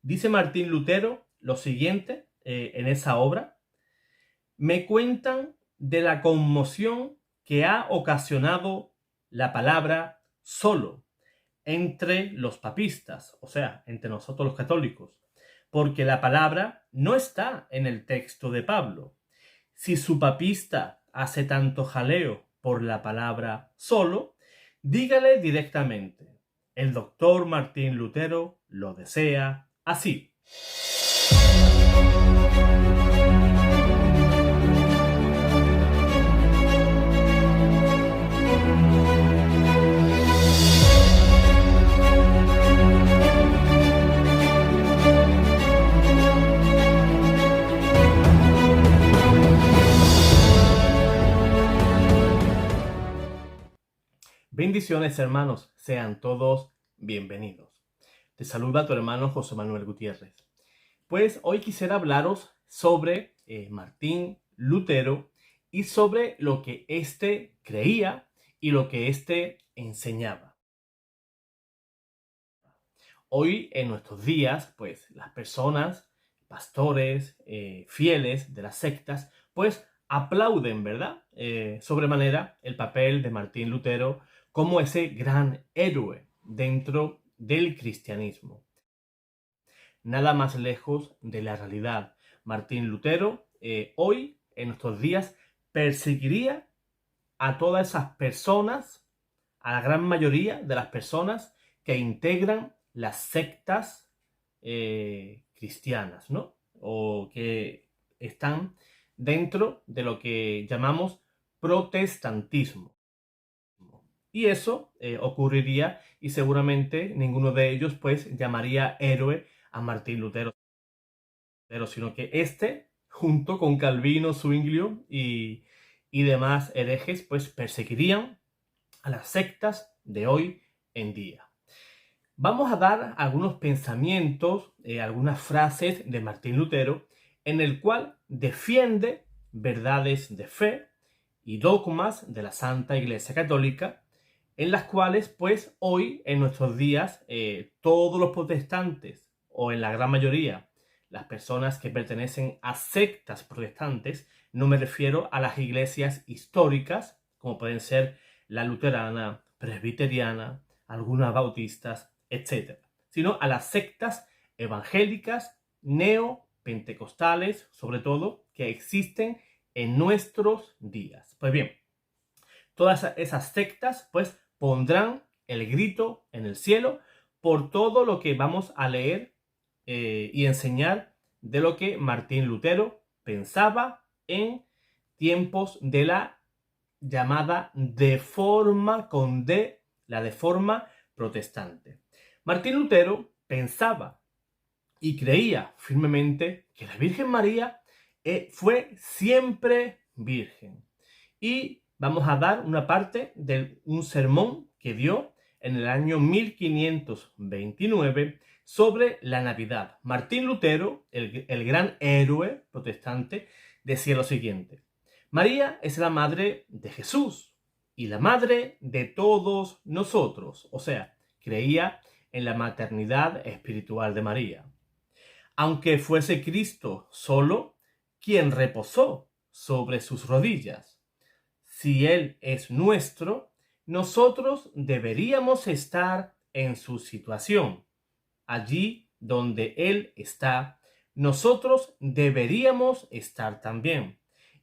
Dice Martín Lutero lo siguiente en esa obra: me cuentan de la conmoción que ha ocasionado la palabra solo entre los papistas, o sea, entre nosotros los católicos, porque la palabra no está en el texto de Pablo. Si su papista hace tanto jaleo por la palabra solo, dígale directamente: el doctor Martín Lutero lo desea así. Bendiciones, hermanos, sean todos bienvenidos. Te saluda tu hermano José Manuel Gutiérrez. Pues hoy quisiera hablaros sobre Martín Lutero y sobre lo que éste creía y lo que éste enseñaba. Hoy, en nuestros días, pues las personas, pastores, fieles de las sectas, pues aplauden, ¿verdad? Sobremanera el papel de Martín Lutero como ese gran héroe dentro del cristianismo. Nada más lejos de la realidad. Martín Lutero hoy, en nuestros días, perseguiría a todas esas personas, a la gran mayoría de las personas que integran las sectas cristianas, ¿no? O que están dentro de lo que llamamos protestantismo. Y eso ocurriría, y seguramente ninguno de ellos pues llamaría héroe a Martín Lutero, sino que este, junto con Calvino, Zwinglio y demás herejes, pues perseguirían a las sectas de hoy en día. Vamos a dar algunos pensamientos, algunas frases de Martín Lutero, en el cual defiende verdades de fe y dogmas de la Santa Iglesia Católica, en las cuales pues hoy en nuestros días todos los protestantes, o en la gran mayoría las personas que pertenecen a sectas protestantes, no me refiero a las iglesias históricas como pueden ser la luterana, presbiteriana, algunas bautistas, etc., sino a las sectas evangélicas, neopentecostales, sobre todo, que existen en nuestros días. Pues bien, todas esas sectas pues pondrán el grito en el cielo por todo lo que vamos a leer y enseñar de lo que Martín Lutero pensaba en tiempos de la llamada Deforma con D, la Deforma protestante. Martín Lutero pensaba y creía firmemente que la Virgen María fue siempre virgen. Y vamos a dar una parte de un sermón que dio en el año 1529 sobre la Navidad. Martín Lutero, el gran héroe protestante, decía lo siguiente: María es la madre de Jesús y la madre de todos nosotros. O sea, creía en la maternidad espiritual de María. Aunque fuese Cristo solo quien reposó sobre sus rodillas, si Él es nuestro, nosotros deberíamos estar en su situación. Allí donde Él está, nosotros deberíamos estar también.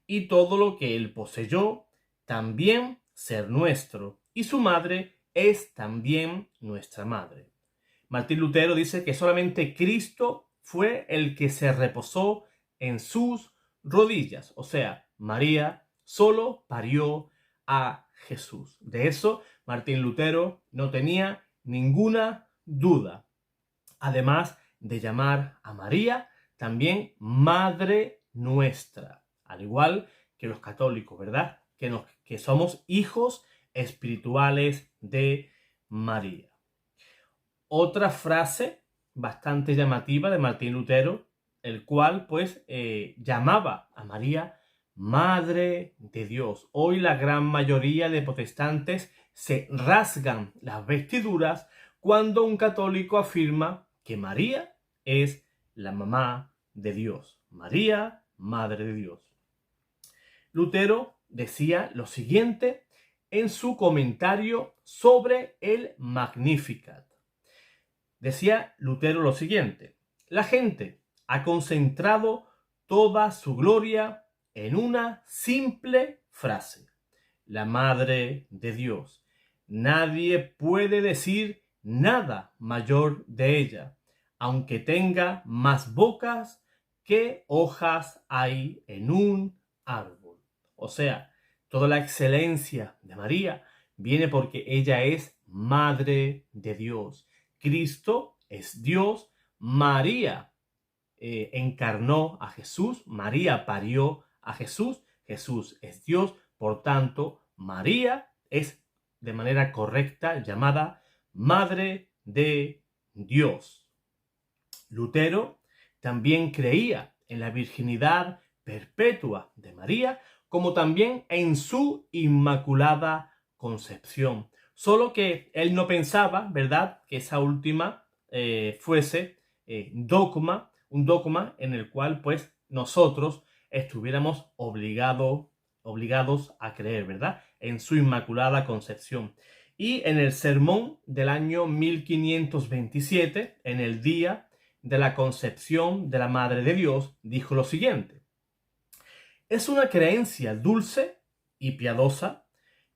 Y todo lo que Él poseyó, también ser nuestro. Y su madre es también nuestra madre. Martín Lutero dice que solamente Cristo fue el que se reposó en sus rodillas. O sea, María solo parió a Jesús. De eso Martín Lutero no tenía ninguna duda. Además de llamar a María también Madre Nuestra, al igual que los católicos, ¿verdad? Que somos hijos espirituales de María. Otra frase bastante llamativa de Martín Lutero, el cual pues llamaba a María Madre de Dios. Hoy la gran mayoría de protestantes se rasgan las vestiduras cuando un católico afirma que María es la mamá de Dios. María, Madre de Dios. Lutero decía lo siguiente en su comentario sobre el Magnificat. Decía Lutero lo siguiente: la gente ha concentrado toda su gloria en una simple frase: la Madre de Dios. Nadie puede decir nada mayor de ella, aunque tenga más bocas que hojas hay en un árbol. O sea, toda la excelencia de María viene porque ella es Madre de Dios. Cristo es Dios, María encarnó a Jesús, María parió a Jesús, Jesús es Dios, por tanto, María es de manera correcta llamada Madre de Dios. Lutero también creía en la virginidad perpetua de María, como también en su inmaculada concepción. Solo que él no pensaba, ¿verdad?, que esa última fuese dogma, un dogma en el cual pues nosotros estuviéramos obligados a creer, ¿verdad?, en su inmaculada concepción. Y en el sermón del año 1527, en el día de la concepción de la Madre de Dios, dijo lo siguiente: es una creencia dulce y piadosa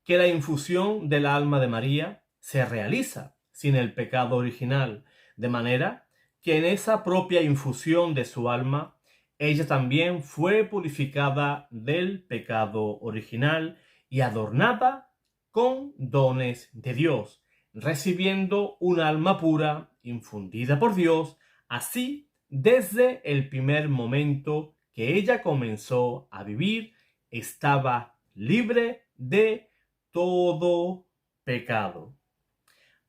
que la infusión del alma de María se realiza sin el pecado original, de manera que en esa propia infusión de su alma, ella también fue purificada del pecado original y adornada con dones de Dios, recibiendo un alma pura, infundida por Dios, así desde el primer momento que ella comenzó a vivir, estaba libre de todo pecado.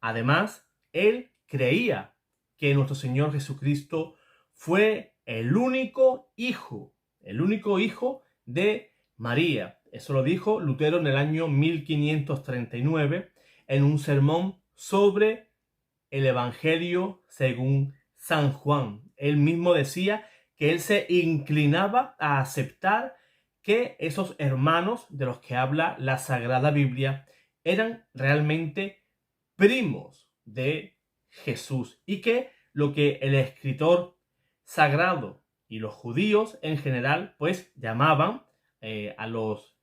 Además, él creía que nuestro Señor Jesucristo fue el único hijo de María. Eso lo dijo Lutero en el año 1539 en un sermón sobre el Evangelio según San Juan. Él mismo decía que él se inclinaba a aceptar que esos hermanos de los que habla la Sagrada Biblia eran realmente primos de Jesús y que lo que el escritor sagrado y los judíos en general pues llamaban a los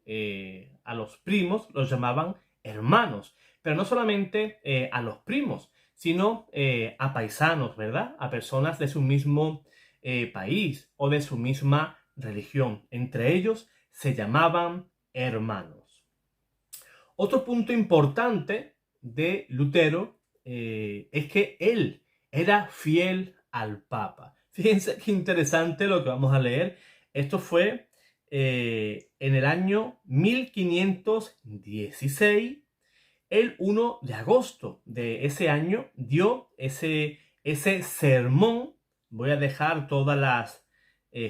primos, los llamaban hermanos, pero no solamente a los primos, sino a paisanos, ¿verdad?, a personas de su mismo país o de su misma religión. Entre ellos se llamaban hermanos. Otro punto importante de Lutero es que él era fiel al Papa. Fíjense qué interesante lo que vamos a leer. Esto fue en el año 1516. El 1 de agosto de ese año dio ese sermón. Voy a dejar todas las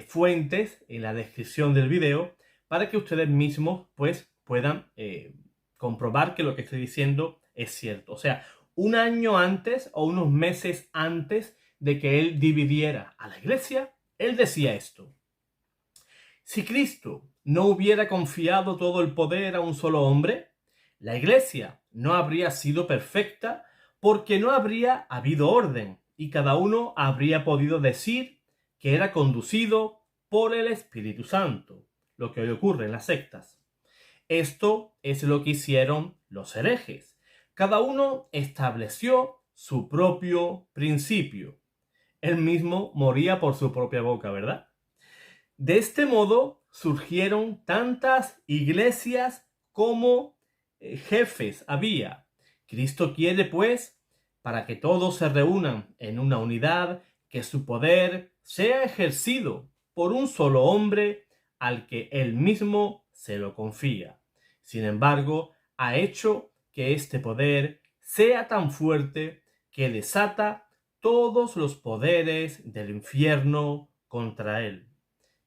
fuentes en la descripción del video para que ustedes mismos pues puedan comprobar que lo que estoy diciendo es cierto. O sea, un año antes o unos meses antes de que él dividiera a la iglesia, él decía esto: si Cristo no hubiera confiado todo el poder a un solo hombre, la iglesia no habría sido perfecta porque no habría habido orden y cada uno habría podido decir que era conducido por el Espíritu Santo, lo que hoy ocurre en las sectas. Esto es lo que hicieron los herejes. Cada uno estableció su propio principio. Él mismo moría por su propia boca, ¿verdad? De este modo surgieron tantas iglesias como jefes había. Cristo quiere, pues, para que todos se reúnan en una unidad, que su poder sea ejercido por un solo hombre al que él mismo se lo confía. Sin embargo, ha hecho que este poder sea tan fuerte que desata todos los poderes del infierno contra él.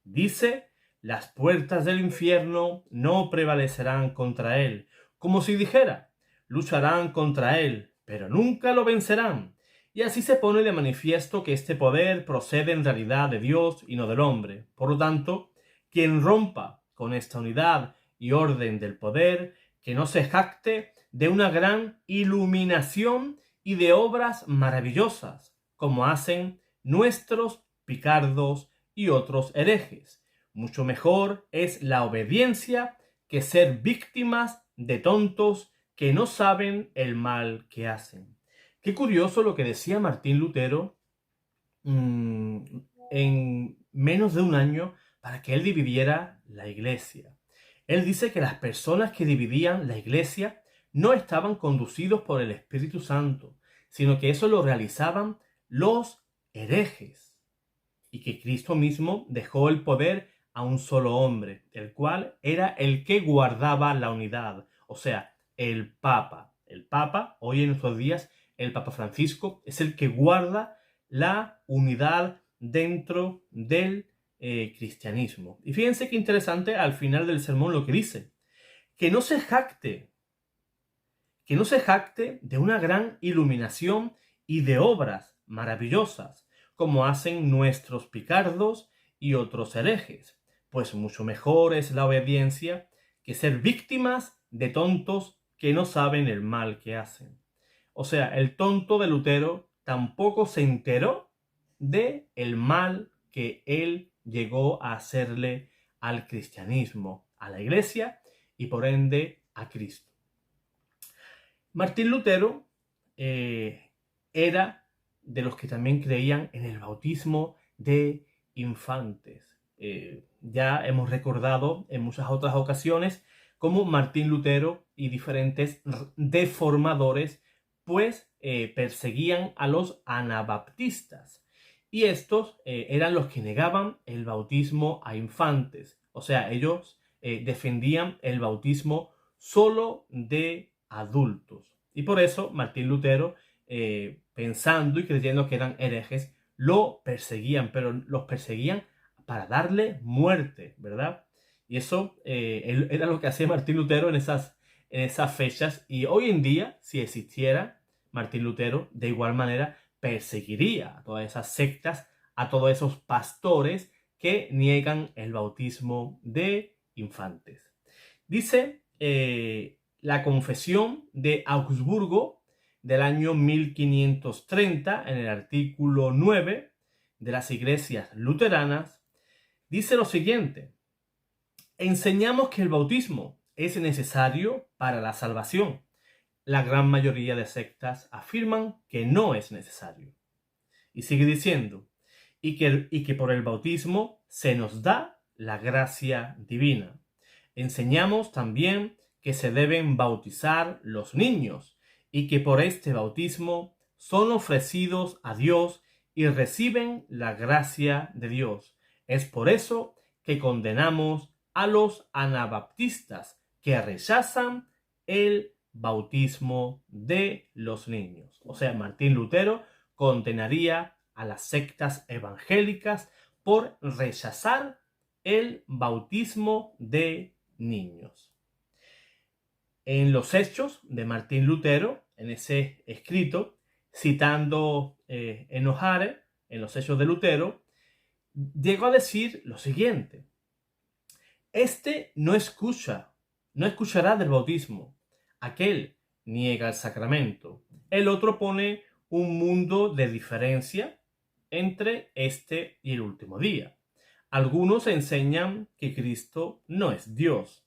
Dice: las puertas del infierno no prevalecerán contra él, como si dijera: lucharán contra él, pero nunca lo vencerán. Y así se pone de manifiesto que este poder procede en realidad de Dios y no del hombre. Por lo tanto, quien rompa con esta unidad y orden del poder, que no se jacte de una gran iluminación y de obras maravillosas, como hacen nuestros picardos y otros herejes. Mucho mejor es la obediencia que ser víctimas de tontos que no saben el mal que hacen. Qué curioso lo que decía Martín Lutero en menos de un año para que él dividiera la iglesia. Él dice que las personas que dividían la iglesia no estaban conducidos por el Espíritu Santo, sino que eso lo realizaban los herejes, y que Cristo mismo dejó el poder a un solo hombre, el cual era el que guardaba la unidad, o sea, el Papa. El Papa, hoy en nuestros días, el Papa Francisco, es el que guarda la unidad dentro del cristianismo. Y fíjense qué interesante al final del sermón lo que dice, que no se jacte de una gran iluminación y de obras maravillosas, como hacen nuestros picardos y otros herejes, pues mucho mejor es la obediencia que ser víctimas de tontos que no saben el mal que hacen. O sea, el tonto de Lutero tampoco se enteró de el mal que él llegó a hacerle al cristianismo, a la iglesia y por ende a Cristo. Martín Lutero era de los que también creían en el bautismo de infantes. Ya hemos recordado en muchas otras ocasiones cómo Martín Lutero y diferentes deformadores pues perseguían a los anabaptistas. Y estos eran los que negaban el bautismo a infantes. O sea, ellos defendían el bautismo solo de adultos. Y por eso Martín Lutero, pensando y creyendo que eran herejes, lo perseguían, pero los perseguían para darle muerte, ¿verdad? Y eso era lo que hacía Martín Lutero en esas fechas. Y hoy en día, si existiera Martín Lutero, de igual manera perseguiría a todas esas sectas, a todos esos pastores que niegan el bautismo de infantes. Dice la Confesión de Augsburgo del año 1530, en el artículo 9 de las iglesias luteranas, dice lo siguiente: enseñamos que el bautismo es necesario para la salvación. La gran mayoría de sectas afirman que no es necesario. Y sigue diciendo, y que por el bautismo se nos da la gracia divina. Enseñamos también que se deben bautizar los niños y que por este bautismo son ofrecidos a Dios y reciben la gracia de Dios. Es por eso que condenamos a los anabaptistas que rechazan el bautismo de los niños. O sea, Martín Lutero condenaría a las sectas evangélicas por rechazar el bautismo de niños. En los Hechos de Martín Lutero, en ese escrito, citando Enojare, en los Hechos de Lutero, llegó a decir lo siguiente: este no escuchará del bautismo, aquel niega el sacramento, el otro pone un mundo de diferencia entre este y el último día. Algunos enseñan que Cristo no es Dios,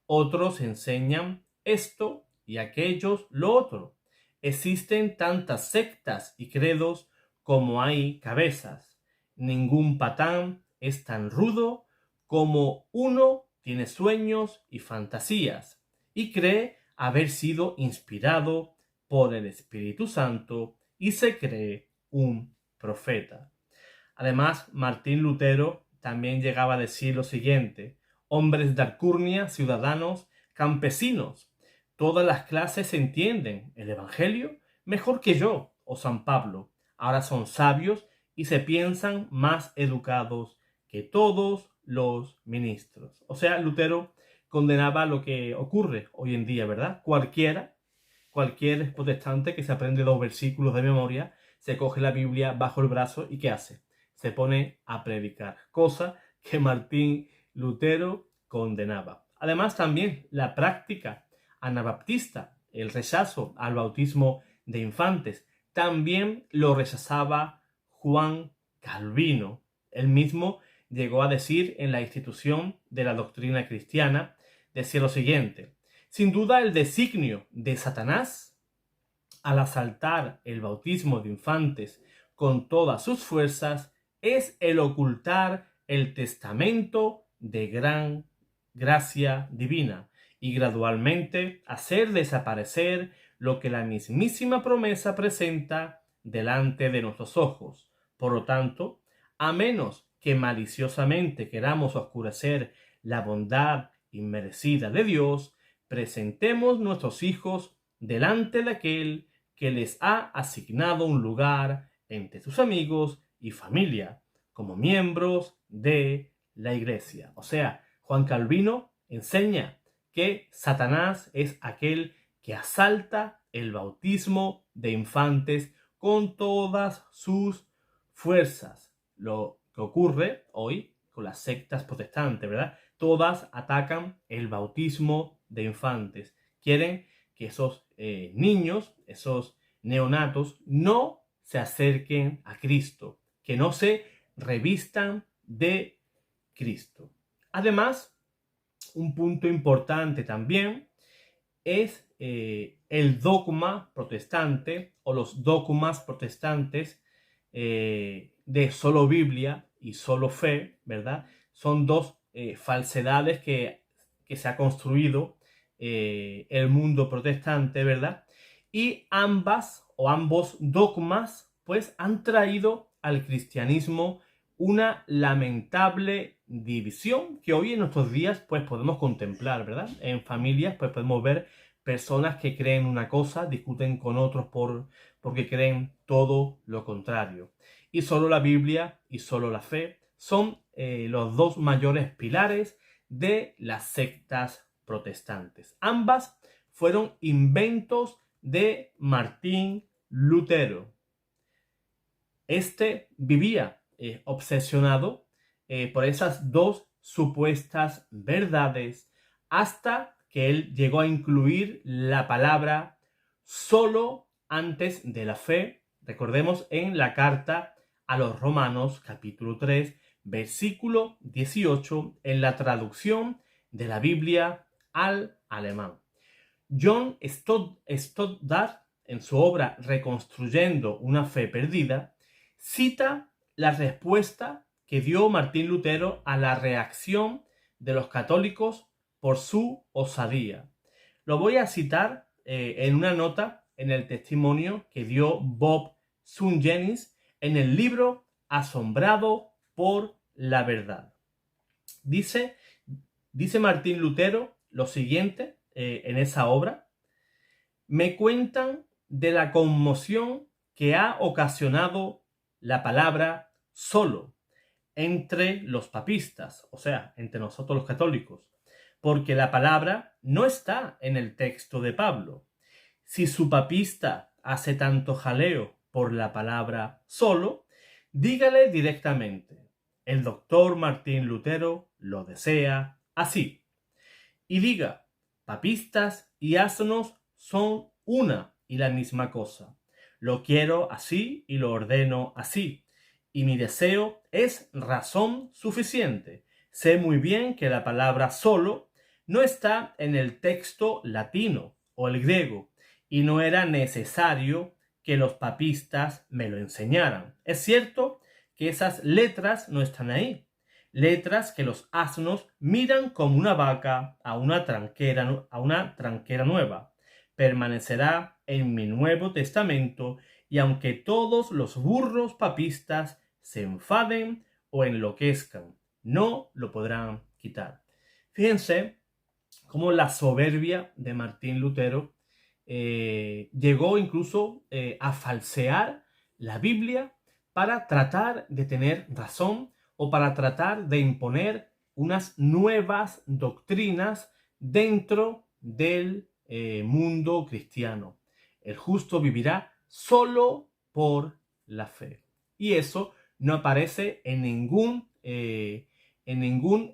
otros enseñan esto y aquellos lo otro. Existen tantas sectas y credos como hay cabezas. Ningún patán es tan rudo como uno tiene sueños y fantasías y cree haber sido inspirado por el Espíritu Santo y se cree un profeta. Además, Martín Lutero también llegaba a decir lo siguiente: hombres de alcurnia, ciudadanos, campesinos, todas las clases entienden el Evangelio mejor que yo o San Pablo. Ahora son sabios y se piensan más educados que todos los ministros. O sea, Lutero condenaba lo que ocurre hoy en día, ¿verdad? Cualquier protestante que se aprende 2 versículos de memoria se coge la Biblia bajo el brazo y ¿qué hace? Se pone a predicar, cosa que Martín Lutero condenaba. Además, también la práctica anabaptista, el rechazo al bautismo de infantes, también lo rechazaba Juan Calvino. Él mismo llegó a decir en la institución de la doctrina cristiana, decía lo siguiente: sin duda el designio de Satanás al asaltar el bautismo de infantes con todas sus fuerzas es el ocultar el testamento de gran gracia divina y gradualmente hacer desaparecer lo que la mismísima promesa presenta delante de nuestros ojos. Por lo tanto, a menos que maliciosamente queramos oscurecer la bondad inmerecida de Dios, presentemos nuestros hijos delante de aquel que les ha asignado un lugar entre sus amigos y familia, como miembros de la iglesia. O sea, Juan Calvino enseña que Satanás es aquel que asalta el bautismo de infantes con todas sus fuerzas. Lo que ocurre hoy con las sectas protestantes, ¿verdad? Todas atacan el bautismo de infantes. Quieren que esos niños, esos neonatos, no se acerquen a Cristo, que no se revistan de Cristo. Además, un punto importante también es el dogma protestante o los dogmas protestantes de solo Biblia y solo fe, ¿verdad? Son dos falsedades que se ha construido el mundo protestante, ¿verdad? Y ambos dogmas pues han traído al cristianismo una lamentable división que hoy en nuestros días pues podemos contemplar, ¿verdad? En familias pues podemos ver personas que creen una cosa, discuten con otros porque creen todo lo contrario. Y solo la Biblia y solo la fe son los dos mayores pilares de las sectas protestantes. Ambas fueron inventos de Martín Lutero. Este vivía obsesionado por esas dos supuestas verdades hasta que él llegó a incluir la palabra solo antes de la fe. Recordemos en la carta a los Romanos capítulo 3 versículo 18 en la traducción de la Biblia al alemán. John Stoddard, en su obra Reconstruyendo una fe perdida, cita la respuesta que dio Martín Lutero a la reacción de los católicos por su osadía. Lo voy a citar en una nota en el testimonio que dio Bob Sungenis en el libro Asombrado por la verdad. Dice Martín Lutero lo siguiente en esa obra: me cuentan de la conmoción que ha ocasionado la palabra solo entre los papistas, o sea, entre nosotros los católicos, porque la palabra no está en el texto de Pablo. Si su papista hace tanto jaleo por la palabra solo, dígale directamente: el doctor Martín Lutero lo desea así. Y diga: papistas y asnos son una y la misma cosa. Lo quiero así y lo ordeno así. Y mi deseo es razón suficiente. Sé muy bien que la palabra solo no está en el texto latino o el griego, y no era necesario que los papistas me lo enseñaran. Es cierto que esas letras no están ahí. Letras que los asnos miran como una vaca a una tranquera nueva. Permanecerá en mi Nuevo Testamento, y aunque todos los burros papistas se enfaden o enloquezcan, no lo podrán quitar. Fíjense cómo la soberbia de Martín Lutero llegó incluso a falsear la Biblia para tratar de tener razón o para tratar de imponer unas nuevas doctrinas dentro del mundo cristiano. El justo vivirá solo por la fe. Y eso no aparece en ningún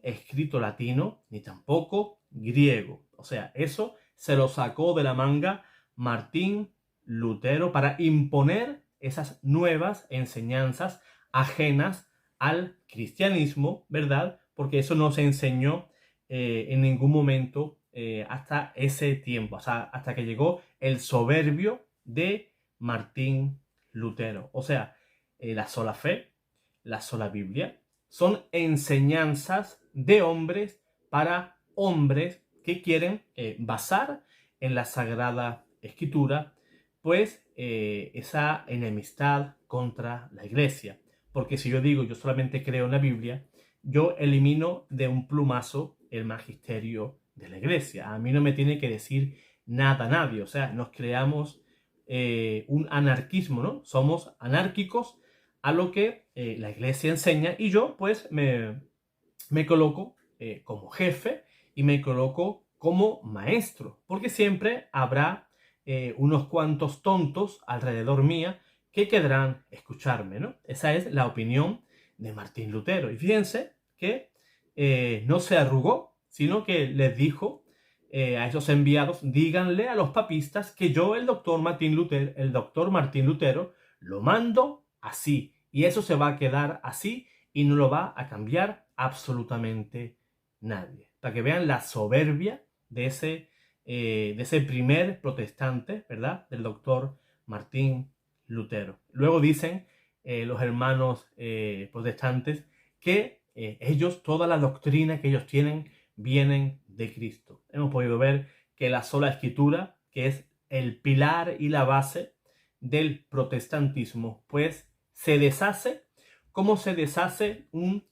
escrito latino, ni tampoco griego. O sea, eso se lo sacó de la manga Martín Lutero para imponer esas nuevas enseñanzas ajenas al cristianismo, ¿verdad? Porque eso no se enseñó en ningún momento hasta ese tiempo, o sea, hasta que llegó el soberbio de Martín Lutero. O sea, la sola fe, la sola Biblia, son enseñanzas de hombres para hombres que quieren basar en la Sagrada Escritura, pues esa enemistad contra la Iglesia. Porque si yo digo yo solamente creo en la Biblia, yo elimino de un plumazo el magisterio de la Iglesia. A mí no me tiene que decir nada nadie. O sea, nos creamos un anarquismo, ¿no? Somos anárquicos a lo que la Iglesia enseña y yo pues me coloco como jefe y me coloco como maestro, porque siempre habrá unos cuantos tontos alrededor mía que querrán escucharme, ¿no? Esa es la opinión de Martín Lutero. Y fíjense que no se arrugó, sino que les dijo a esos enviados, díganle a los papistas que yo, el doctor Martín Lutero, lo mando así. Y eso se va a quedar así y no lo va a cambiar absolutamente nadie. Para que vean la soberbia de ese primer protestante, ¿verdad? Del doctor Martín Lutero. Luego dicen los hermanos protestantes que ellos, toda la doctrina que ellos tienen, vienen de Cristo. Hemos podido ver que la sola escritura, que es el pilar y la base del protestantismo, pues se deshace como se deshace un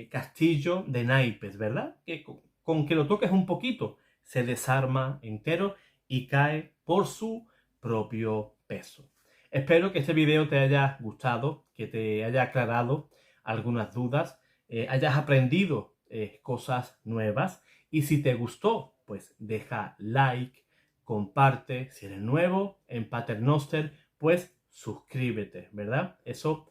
castillo de naipes, ¿verdad? Que con que lo toques un poquito se desarma entero y cae por su propio peso. Espero que este video te haya gustado, que te haya aclarado algunas dudas, hayas aprendido cosas nuevas y si te gustó, pues deja like, comparte, si eres nuevo en Paternoster, pues suscríbete, ¿verdad? Eso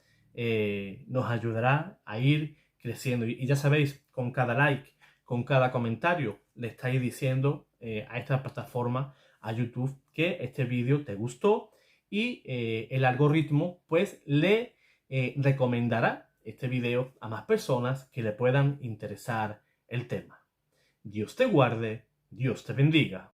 nos ayudará a ir creciendo. Y ya sabéis, con cada like, con cada comentario, le estáis diciendo a esta plataforma, a YouTube, que este vídeo te gustó y el algoritmo pues le recomendará este vídeo a más personas que le puedan interesar el tema. Dios te guarde, Dios te bendiga.